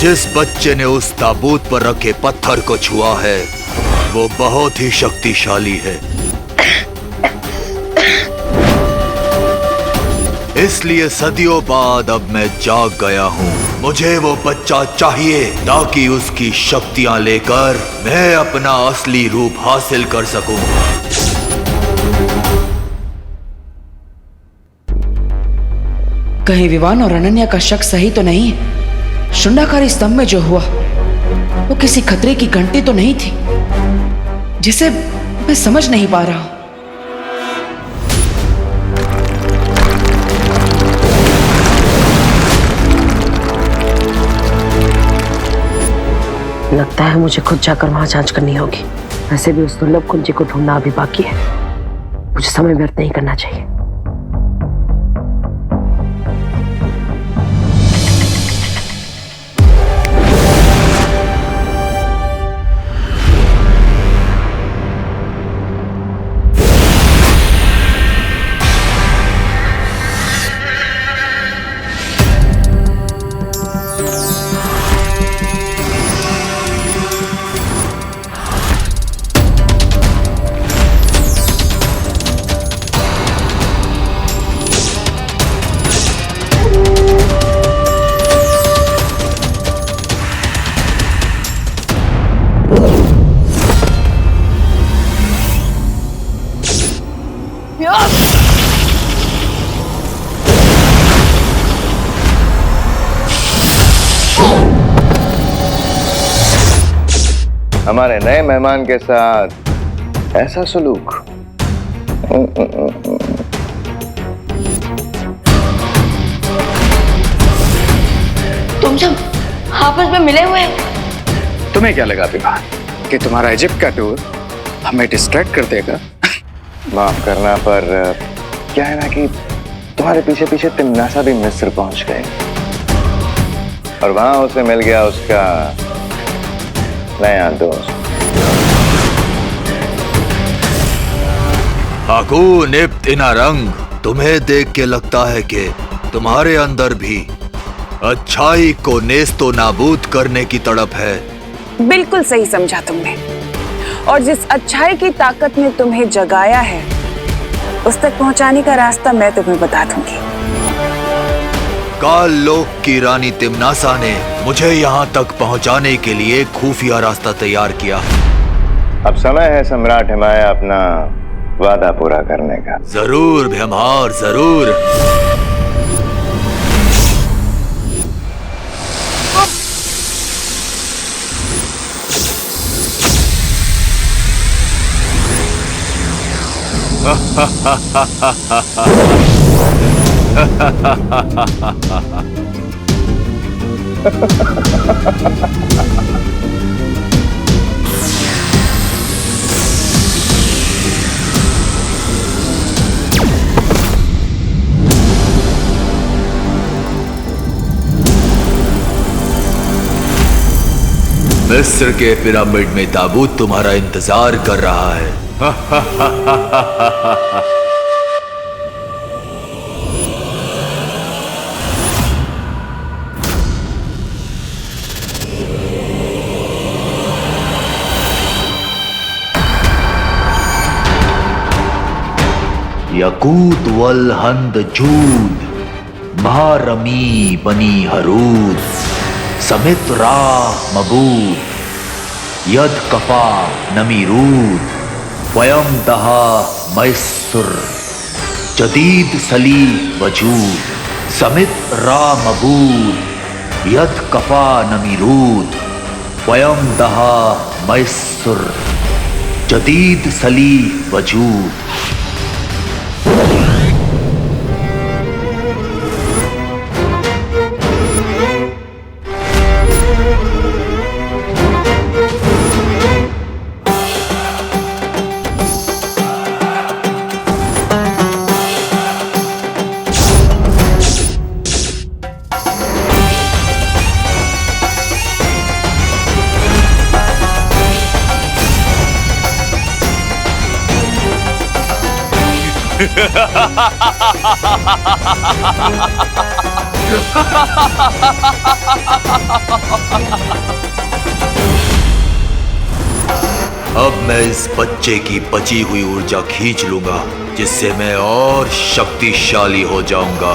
जिस बच्चे ने उस ताबूत पर रखे पत्थर को छुआ है वो बहुत ही शक्तिशाली है। इसलिए सदियों बाद अब मैं जाग गया हूँ। मुझे वो बच्चा चाहिए ताकि उसकी शक्तियाँ लेकर मैं अपना असली रूप हासिल कर सकूं। कहीं विवान और अनन्या का शक सही तो नहीं है? शुंडाकारी स्तंभ में जो हुआ वो किसी खतरे की घंटी तो नहीं थी जिसे मैं समझ नहीं पा रहा हूं। लगता है मुझे खुद जाकर वहां जांच करनी होगी। वैसे भी उस दुर्लभ कुंजी को ढूंढना अभी बाकी है। मुझे समय व्यर्थ नहीं करना चाहिए। हमारे नए मेहमान के साथ ऐसा सलूक। तुम सब आपस में मिले हुए हो? तुम्हें क्या लगा विवाह कि तुम्हारा इजिप्ट का टूर हमें डिस्ट्रैक्ट कर देगा? माफ करना, पर क्या है ना कि तुम्हारे पीछे पीछे तिमनासा भी मिस्र पहुंच गए और वहां उसे मिल गया उसका नया दोस्त। हाकून इब्न इनारंग, तुम्हें देख के लगता है कि तुम्हारे अंदर भी अच्छाई को नेस्तो नाबूद करने की तड़प है। बिल्कुल सही समझा तुमने। और जिस अच्छाई की ताकत ने तुम्हें जगाया है उस तक पहुंचाने का रास्ता मैं तुम्हें बता दूंगी। काल लोक की रानी तिमनासा ने मुझे यहाँ तक पहुँचाने के लिए खुफिया रास्ता तैयार किया। अब समय है सम्राट हिमाया अपना वादा पूरा करने का। जरूर भीमहार, जरूर। मिस्र के पिरामिड में ताबूत तुम्हारा इंतजार कर रहा है। यकूत वल हंद जूद महारमी बनी हरूद समित रा मबूद यद कफा नमीरूद वयम दहा मैसुर जदीद सली वजूद समित रा मबूद यद कफा नमीरूद वयम दहा मैसुर जदीद सली वजूद। अब मैं इस बच्चे की बची हुई ऊर्जा खींच लूंगा, जिससे मैं और शक्तिशाली हो जाऊंगा।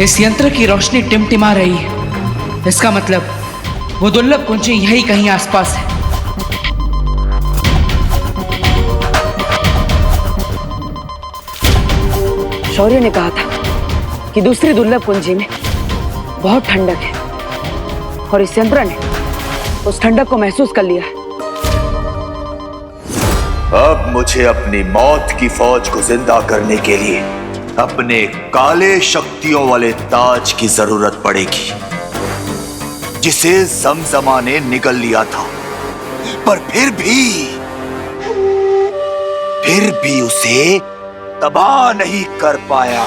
इस यंत्र की रोशनी टिमटिमा रही है। इसका मतलब वो दुर्लभ कुंजी यही कहीं आसपास है। शौर्य ने कहा था कि दूसरी दुर्लभ कुंजी में बहुत ठंडक है, और इस यंत्र ने उस ठंडक को महसूस कर लिया है। अब मुझे अपनी मौत की फौज को जिंदा करने के लिए अपने काले शक्तियों वाले ताज की जरूरत पड़ेगी, जिसे जमजमा ने निगल लिया था, पर फिर भी उसे तबाह नहीं कर पाया।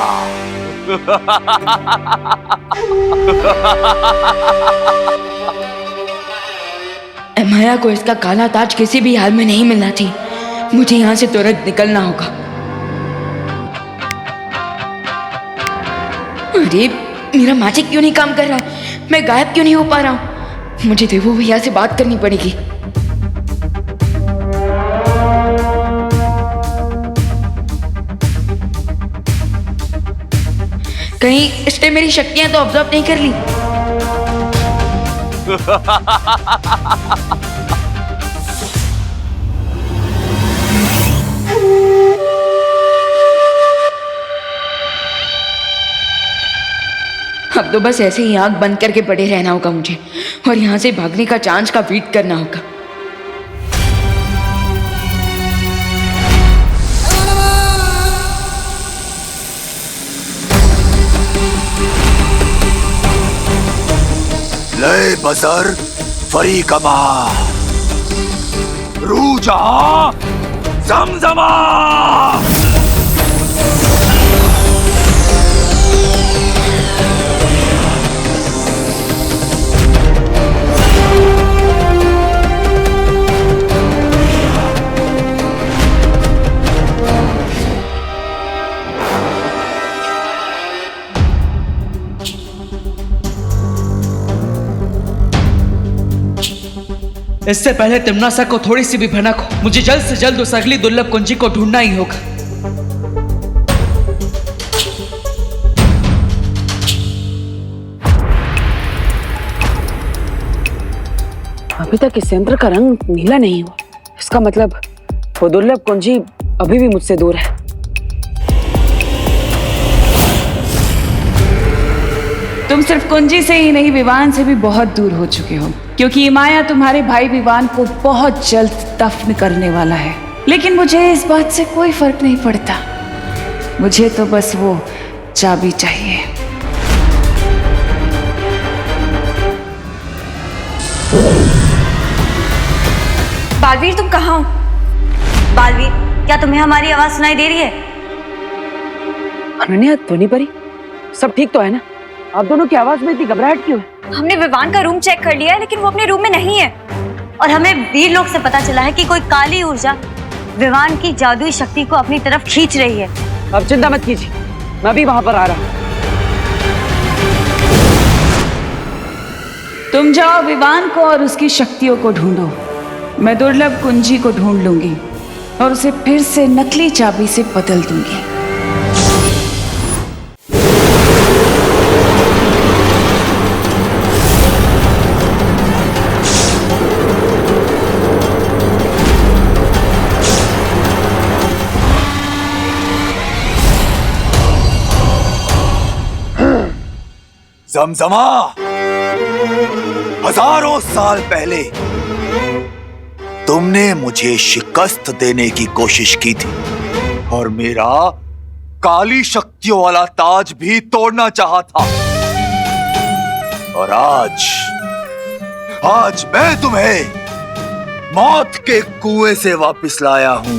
माया को इसका काला ताज किसी भी हाल में नहीं मिलना चाहिए। मुझे यहाँ से तुरंत निकलना होगा। अरे मेरा मैजिक क्यों नहीं काम कर रहा है? मैं गायब क्यों नहीं हो पा रहा हूँ? मुझे देवो भैया से बात करनी पड़ेगी। कहीं इसने मेरी शक्तियां तो ऑब्जर्व नहीं कर ली। अब तो बस ऐसे ही आंख बंद करके पड़े रहना होगा मुझे, और यहां से भागने का चांस का वेट करना होगा। ले बसर फरी कमा रू जहां जमजमा। इससे पहले तिम्नासा को थोड़ी सी भी भनक हो, मुझे जल्द से जल्द उस अगली दुर्लभ कुंजी को ढूंढना ही होगा। अभी तक इस यंत्र का रंग नीला नहीं हुआ। इसका मतलब वो दुर्लभ कुंजी अभी भी मुझसे दूर है। तुम सिर्फ कुंजी से ही नहीं, विवान से भी बहुत दूर हो चुके हो, क्योंकि माया तुम्हारे भाई विवान को बहुत जल्द दफन करने वाला है। लेकिन मुझे इस बात से कोई फर्क नहीं पड़ता। मुझे तो बस वो चाबी चाहिए। बालवीर, तुम कहाँ हो? बालवीर, क्या तुम्हें हमारी आवाज सुनाई दे रही है? अनन्या, ध्वनि परी, सब ठीक तो है ना? आप दोनों की आवाज में इतनी घबराहट क्यों है? हमने विवान का रूम चेक कर लिया है, लेकिन वो अपने रूम में नहीं है। और हमें वीर लोग से पता चला है कि कोई काली ऊर्जा विवान की जादुई शक्ति को अपनी तरफ खींच रही है। अब चिंता मत कीजिए, मैं भी वहां पर आ रहा हूं। तुम जाओ विवान को और उसकी शक्तियों को ढूंढो। मैं दुर्लभ कुंजी को ढूंढ लूंगी और उसे फिर से नकली चाबी से बदल दूंगी। जमजमा, हजारों साल पहले तुमने मुझे शिकस्त देने की कोशिश की थी और मेरा काली शक्तियों वाला ताज भी तोड़ना चाहा था। और आज मैं तुम्हें मौत के कुएं से वापस लाया हूं।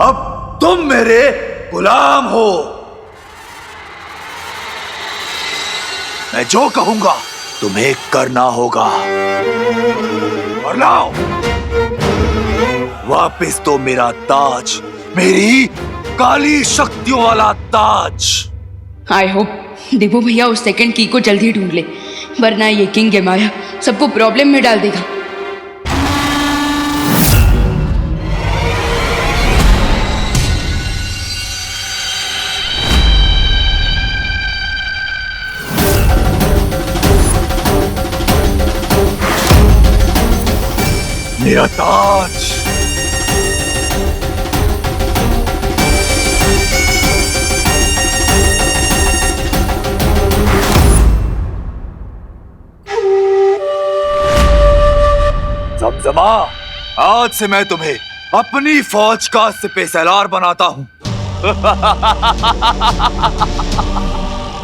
अब तुम मेरे गुलाम हो। मैं जो कहूंगा तुम्हें करना होगा। और लाओ वापस तो मेरा ताज, मेरी काली शक्तियों वाला ताज। आई होप देवो भैया उस सेकंड की को जल्दी ढूंढ ले, वरना ये किंग है माया सबको प्रॉब्लम में डाल देगा। मेरा ताज। ज़मज़मा, आज से मैं तुम्हें अपनी फौज का सिपहसालार बनाता हूं।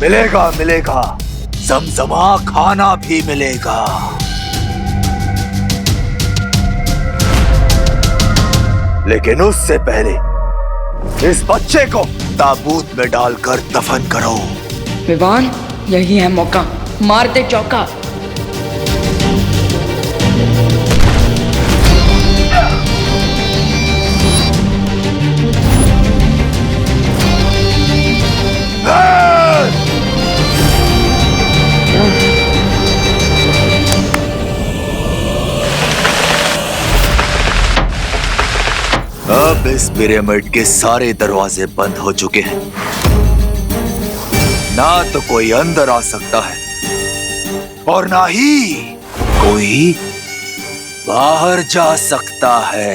मिलेगा मिलेगा, ज़मज़मा खाना भी मिलेगा। लेकिन उससे पहले इस बच्चे को ताबूत में डालकर दफन करो। विवान, यही है मौका, मार दे चौका। अब इस पिरामिड के सारे दरवाजे बंद हो चुके हैं। ना तो कोई अंदर आ सकता है और ना ही कोई बाहर जा सकता है।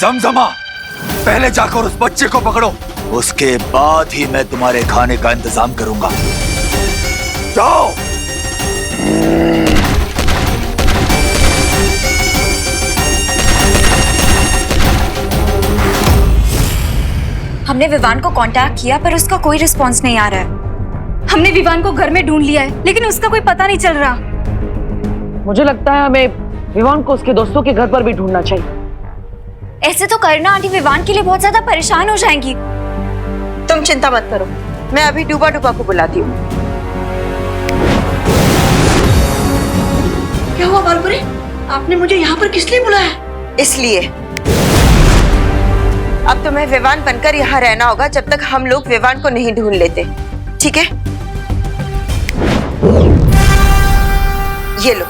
ज़मज़मा, पहले जाकर उस बच्चे को पकड़ो, उसके बाद ही मैं तुम्हारे खाने का इंतजाम करूंगा। जाओ। हमने विवान को कांटेक्ट किया पर उसका कोई रिस्पांस नहीं आ रहा है। हमने विवान को घर में ढूंढ लिया है लेकिन उसका कोई पता नहीं चल रहा। मुझे लगता है हमें विवान को उसके दोस्तों के घर पर भी ढूंढना चाहिए। ऐसे तो करना आंटी विवान के लिए बहुत ज्यादा परेशान हो जाएंगी। तुम चिंता मत करो, मैं अभी डूबा डूबा को बुलाती हूँ। क्या हुआ बालपुरी? आपने मुझे यहाँ पर किस लिए बुलाया? इसलिए अब तुम्हें विवान बनकर यहाँ रहना होगा जब तक हम लोग विवान को नहीं ढूंढ लेते, ठीक है? ये लो।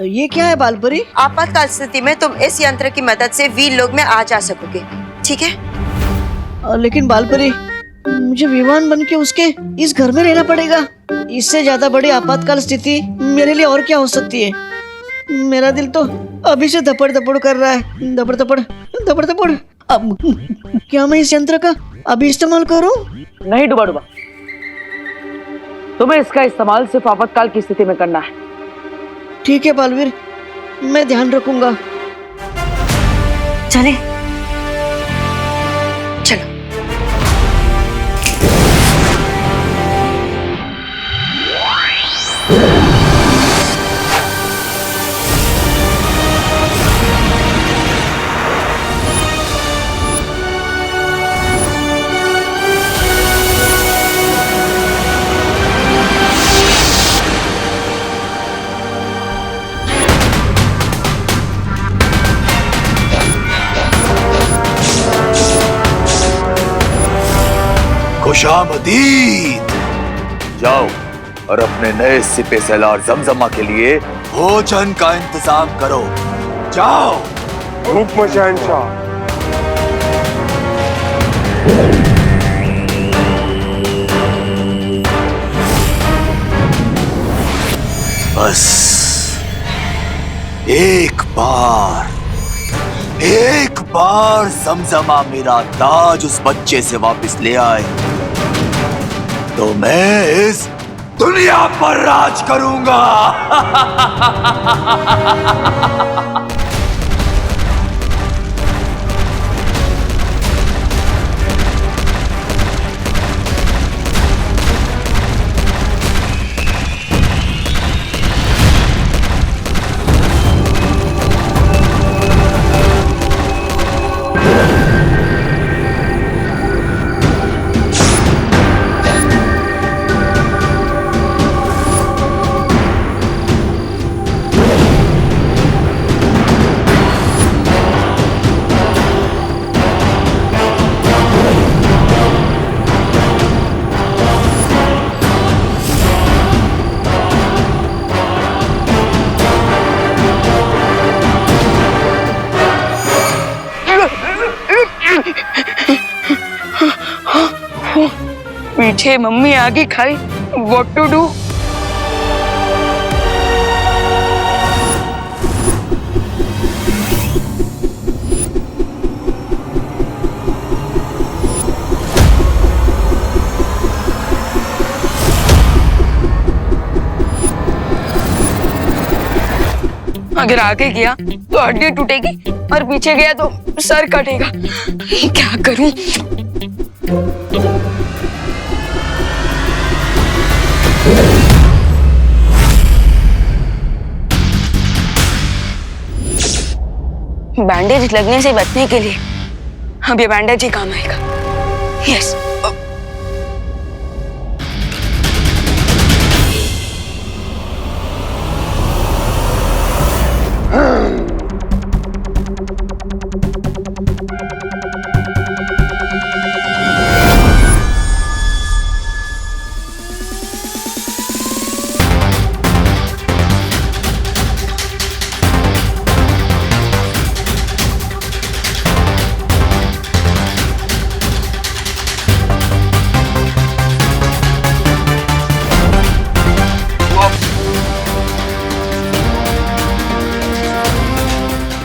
ये क्या है बालपुरी? आपातकाल स्थिति में तुम इस यंत्र की मदद से वीर लोग में आ जा सकोगे, ठीक है? लेकिन बालपुरी, मुझे विवान बन के उसके इस घर में रहना पड़ेगा। इससे ज्यादा बड़ी आपातकाल स्थिति मेरे लिए और क्या हो सकती है? मेरा दिल तो अभी से धपड़ धपड़ कर रहा है, धपड़ धपड़ धपड़ धपड़। अब क्या मैं इस यंत्र का अभी इस्तेमाल करूं? नहीं डूबा डूबा, तुम्हें इसका इस्तेमाल सिर्फ आपातकाल की स्थिति में करना है। ठीक है बालवीर, मैं ध्यान रखूंगा। चले चलो। खुशामदीद। जाओ और अपने नए सिपहसालार ज़मज़मा के लिए भोजन का इंतजाम करो। जाओ। हुक्म शहंशाह। बस एक बार ज़मज़मा मेरा ताज उस बच्चे से वापस ले आए तो मैं इस दुनिया पर राज करूंगा। पीछे मम्मी आगे खाई, व्हाट टू डू? अगर आगे गया तो हड्डी टूटेगी और पीछे गया तो सर कटेगा। क्या करूं? बैंडेज लगने से बचने के लिए अब ये बैंडेज ही काम आएगा। Yes.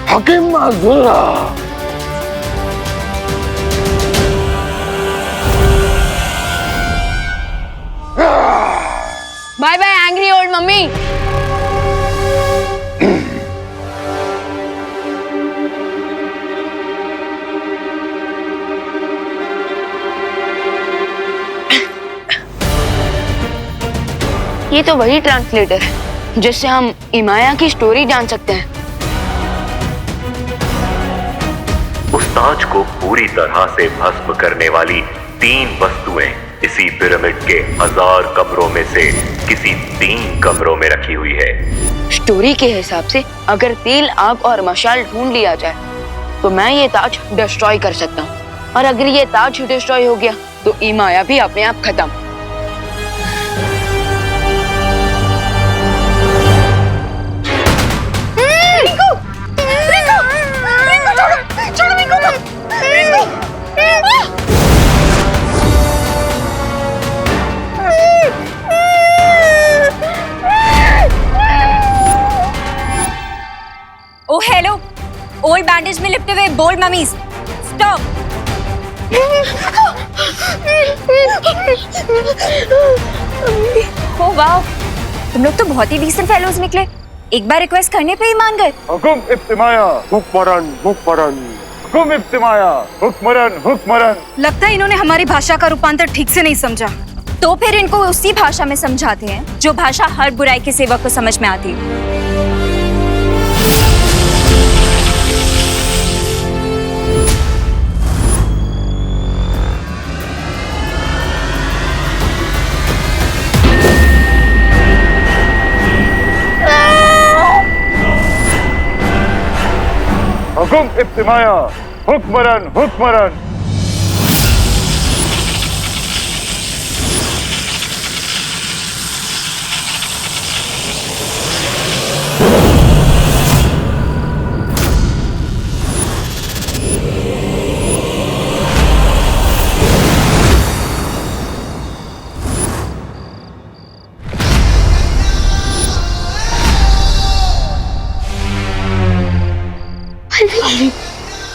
Hakim Abdullah, bye bye angry old mummy. ये तो वही ट्रांसलेटर है जिससे हम इमाया की स्टोरी जान सकते हैं। उस ताज को पूरी तरह से भस्म करने वाली 3 वस्तुएं इसी पिरामिड के 1000 कमरों में से किसी 3 कमरों में रखी हुई है। स्टोरी के हिसाब से अगर तेल, आग और मशाल ढूंढ लिया जाए तो मैं ये ताज डिस्ट्रॉय कर सकता हूँ, और अगर ये ताज डिस्ट्रॉय हो गया तो इमाया भी अपने आप खत्म। ओ हेलो, ओल्ड बैंडेज में लिपटे हुए बोल्ड ममीज, स्टॉप। ओ वाह, तुम लोग तो बहुत ही डिसेंट फेलोज निकले। एक बार रिक्वेस्ट करने पे ही मान गए। हुकुम इब्तिमाया हुक्मरन हुक्मरन, हुकुम इब्तिमाया हुक्मरन हुक्मरन। लगता है इन्होंने हमारी भाषा का रूपांतर ठीक से नहीं समझा, तो फिर इनको उसी भाषा में समझाते हैं जो भाषा हर बुराई के सेवक को समझ में आती है। हुकुम इब्तिमाया हुक्मरन हुक्मरन।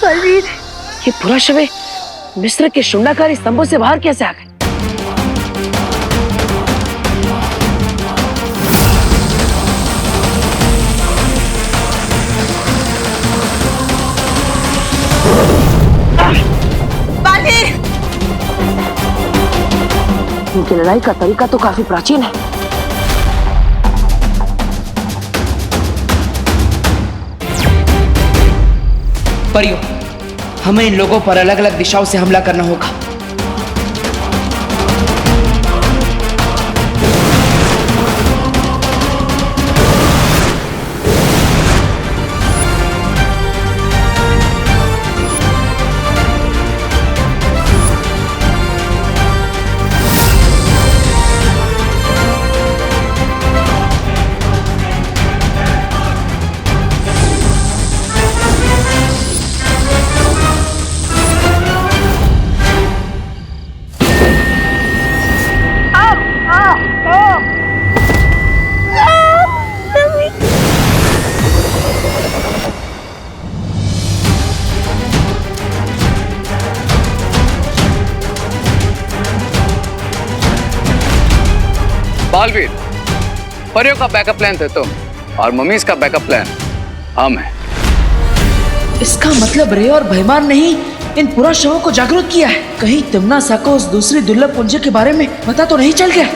परवीन, ये पूरा शव मिस्र के शुंडाकारी स्तंभों से बाहर कैसे आ गए? इनकी लड़ाई का तरीका तो काफी प्राचीन है। परियों, हमें इन लोगों पर अलग अलग दिशाओं से हमला करना होगा। बालवीर, परियों का बैकअप प्लान थे तुम और मम्मीज का बैकअप प्लान हम है। इसका मतलब रे और भयमान ने ही इन पूरा शवों को जागरूक किया है। कहीं तिम्नासा को उस दूसरी दुर्लभ पुंज के बारे में पता तो नहीं चल गया?